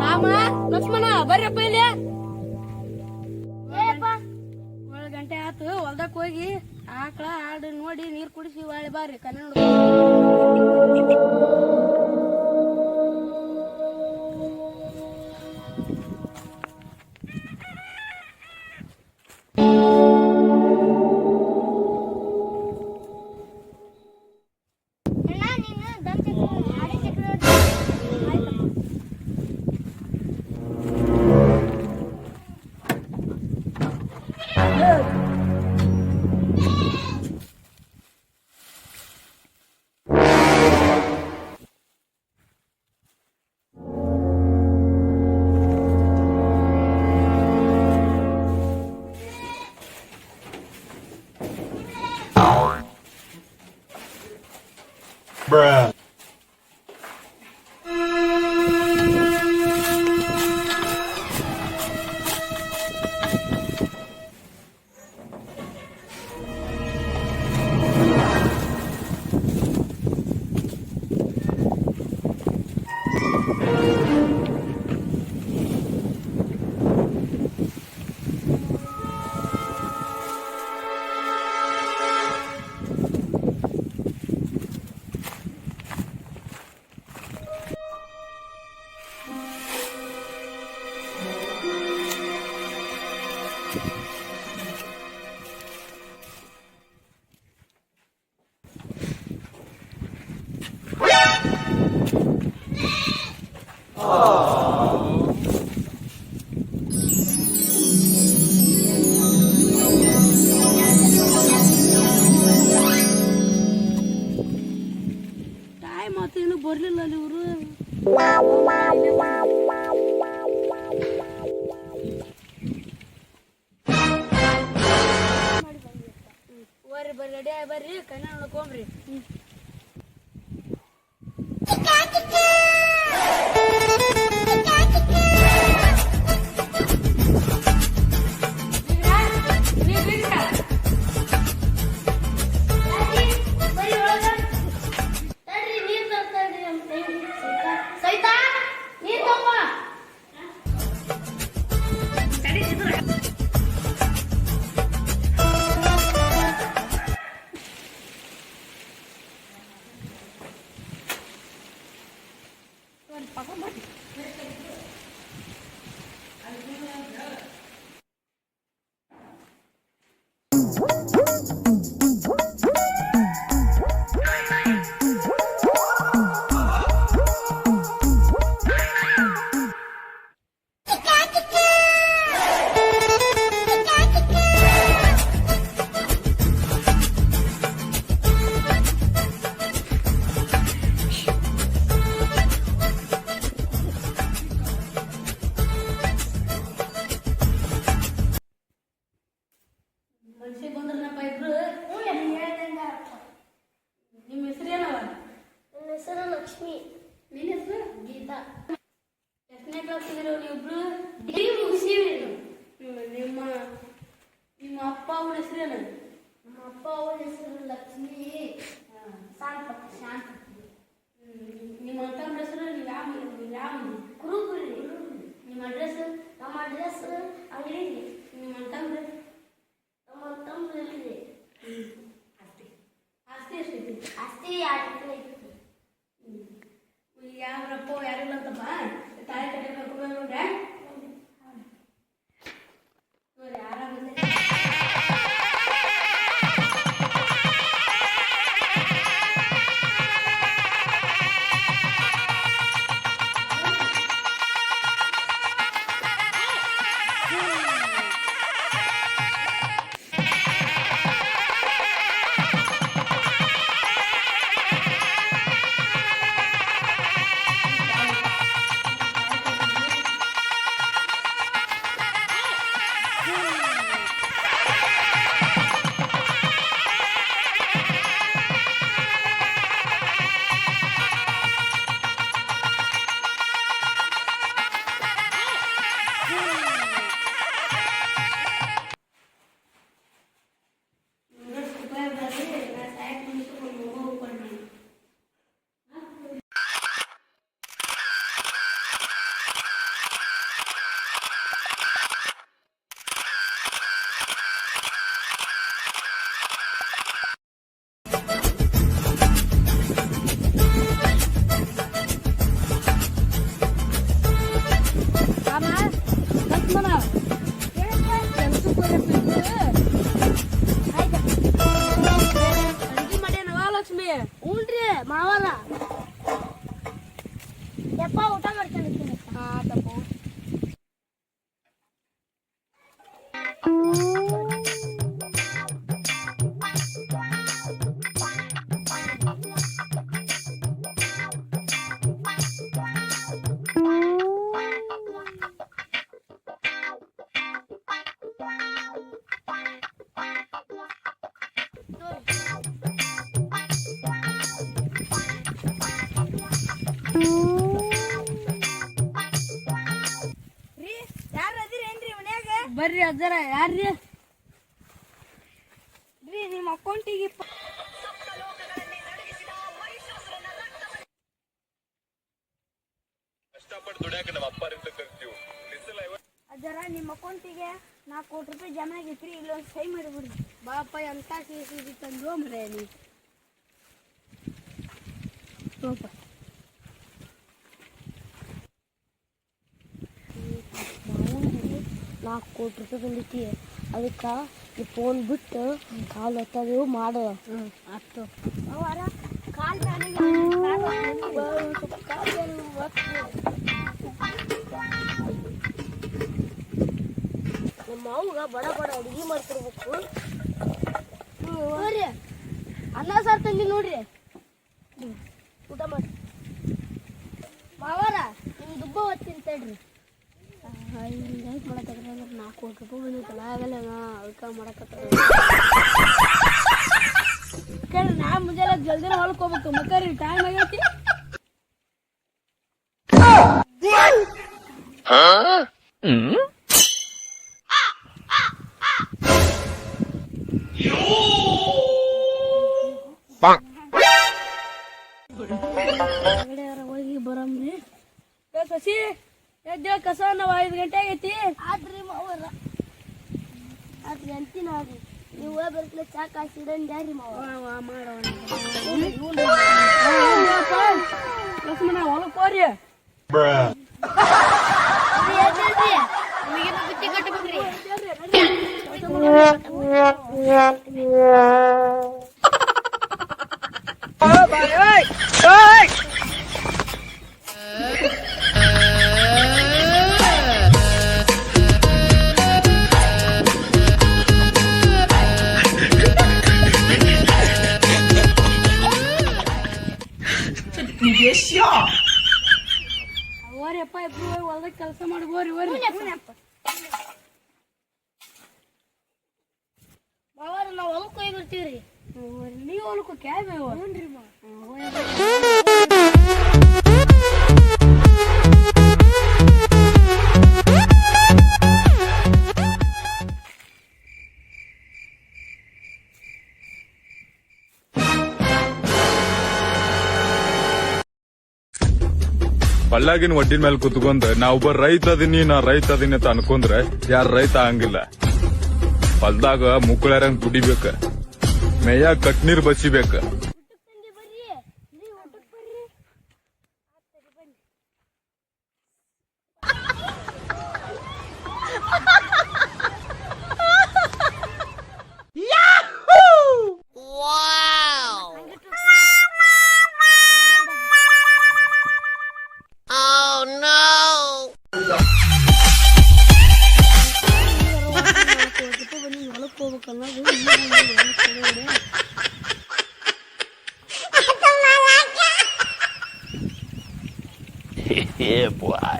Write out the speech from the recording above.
ರಾಮ ಲಕ್ಷ್ಮಣ ಬರ್ರಪ್ಪ ಇಲ್ಲಿ. 7 ಗಂಟೆ ಆತು. ಹೊಲ್ದಕ್ ಹೋಗಿ ಆಕಳ ಆಡು ನೋಡಿ ನೀರ್ ಕುಡಿಸಿ ಒಳ್ಳೆ ಬಾರ್ರಿ ಕನ್ನಡ. Bruh. ಟೈಮ್ ಆತು ಇನ್ನು ಬರ್ಲಿಲ್ಲ ಅಲ್ಲಿ ಇವರು. ಬರ್ರಿ ರೆಡಿ ಆಗಿ ಬರ್ರಿ ಕನ್ಯಾ ನೋಡ್ಕೊಂಬ್ರಿ. ಮನ್ಸಿಗೆ ಬಂದ್ರನಪ್ಪ ಇಬ್ರು. ನಿಮ್ಮ ಹೆಸರು ಏನವ? ನನ್ನ ಹೆಸರು ಲಕ್ಷ್ಮಿ. ನಿನ್ನ ಹೆಸರು? ಗೀತಾ. ಎಷ್ಟನೇ ಕ್ಲಾಸ್ ಇದ್ದೀರ ನೀವಿಬ್ರು? ಡಿಗ್ರಿ ಮುಗಿಸಿವಿ. ನಿಮ್ಮ ನಿಮ್ಮ ಅಪ್ಪ ಅವನ ಹೆಸರೇನು? ನಮ್ಮ ಅಪ್ಪ ಅವನ ಹೆಸರು ಲಕ್ಷ್ಮಿ ಶಾಂತ. ನಿಮ್ಮ ಅಣ್ಣನ ಹೆಸರು? ನೀವು ಯಾವ ಕುರುಬುರಿ. ನಿಮ್ಮ ಅಡ್ರೆಸ್? ನಮ್ಮ ಅಡ್ರೆಸ್ ಅಂಗಡಿ. ನಿಮ್ಮ ಅಣ್ಣಂದ್ರೆ? ನಮ್ಮ ತಮ್ಮಲ್ಲಿ ಆಸ್ತಿ ಆಸ್ತಿ ಎಷ್ಟೈತಿ? ಆಸ್ತಿ 2 ಎಕರೆ ಐತಿ. ಯಾವ್ರಪ್ಪ ಯಾರಿಲ್ಲ ಅಂತಪ್ಪ ತಾಯಿ ಕಡೆ ಕರ್ಕೊಂಡು ನೋಡ್ರೆ ನೋಡಿ ಆರಾಮದೆ. ರೀ ಯಾರು ಅದಿರೇನ್ರಿ ಮನ್ಯಾಗ? ಬರ್ರಿ ಅಜ್ಜರ ಯಾರ್ರಿ ರೀ ನಿಮ್ಮ ಅಕೌಂಟಿಗೆ ಅಜ್ಜರ ನಿಮ್ಮ ಅಕೌಂಟಿಗೆ 4 ಕೋಟಿ ರೂಪಾಯಿ ಜಮಾ ಆಗೈತ್ರಿ, ಇಲ್ಲೊಂದು ಸಹಿ ಮಾಡಿಬಿಡ್ರಿ. ಬಾಪ ಎಂತ ಸಿಹಿ ತಂದ್ರು ಮರೆ ನೀ ಸ್ವಲ್ಪ 4 ಕೋಟಿ ರೂಪಾಯಿ ಬಂದೈತಿ. ಅದಕ್ಕೆ ಈ ಫೋನ್ ಬಿಟ್ಟು ಕಾಲು ಹೊತ್ತದು ಮಾಡು. ಆಯ್ತು ಅವರ ಕಾಲು ನಮ್ಮ ಅವ್ಗ ಬಡ ಬಡ ಅಡುಗೆ ಮಾಡ್ತಿರ್ಬೇಕು. ನೋಡ್ರಿ ಅನ್ನ ಸಾರು ತಂದಿ ನೋಡ್ರಿ ಊಟ ಮಾಡಿ ಮಾವಾರ ನಿಮ್ ದುಬ್ಬ ಹೊತ್ತೀನಿ ತಡ್ರಿ ಹಿಂಗಾಗಿ ಮಾಡತ್ತಂದ್ರೆ 4 ಕೋಟಿ ರೂಪಾಯಿ ಬಂದೈತಲ್ಲ, ಆಗಲ್ಲ ಅದಕ್ಕೆ ಮಾಡಕತ್ತ. ಕೇಳ್ರಿ ನಾ ಮುಂಜಾನೆ ಜಲ್ದಿನ ಹೊಲಕ್ಕೆ ಹೋಗ್ಬೇಕು ಮಕ್ಕರಿ ಟೈಮ್ ಆಗೈತಿ. ಹೋಗಿ ಬರಮ್ರಿ. ಸಸಿ ಎದ್ದೇಳ ಕಸ ನಾವು 5 ಗಂಟೆ ಆಗೈತಿ. ಆದ್ರಿ ಮಾವರ ಆದ್ರಿ ಅಂತಿನ ಆದ್ರಿ ನೀವು ಬರ್ಕಲೆ ಚಾ ಕಾಯಿಸಿಡನ್ ಯಾರಿ ಮಾವ ಲಕ್ಷ್ಮಣ ಹೊಲಕ್ಕೆ ಹೋರಿ. ನಿಮಗೇನು ಬುತ್ತಿ ಕಟ್ಟಬೇಕ್ರಿ. ಓರಿಯಪ್ಪ ಇಬ್ರು ಹೋಗಿ ಹೊಲ್ದಾಗ ಕೆಲಸ ಮಾಡಿ ಓರಿ ಓರಿ ಮಾವಾರ ನಾವು ಹೊಲಕ್ಕೆ ಹೋಗಿ ಬರ್ತೀವ್ರಿ. ನೀವು ಹೊಲಕ್ಕೆ ಕ್ಯಾಬ್ ಹ್ಞೂನ್ರಿ ಮಾವ. ಪಲ್ಲಾಗಿನ ಒಡ್ಡಿನ ಮೇಲೆ ಕುತ್ಕೊಂಡ್ ನಾ ಒಬ್ಬ ರೈತ ಅದೀನಿ ನಾ ರೈತ ಅದೀನಿ ಅಂತ ಅನ್ಕೊಂಡ್ರೆ ಯಾರ ರೈತ ಆಗಂಗಿಲ್ಲ. ಹೊಲ್ದಾಗ ಮುಕ್ಕಳರಂಗ್ ದುಡಿಬೇಕ, ಮೇಯ ಕಟ್ನೀರ್ ಬಸಿಬೇಕ. ಹೊಲಕ್ಕೆ ಹೋಗ್ಬೇಕನ್ನೋದು Yeah, boy.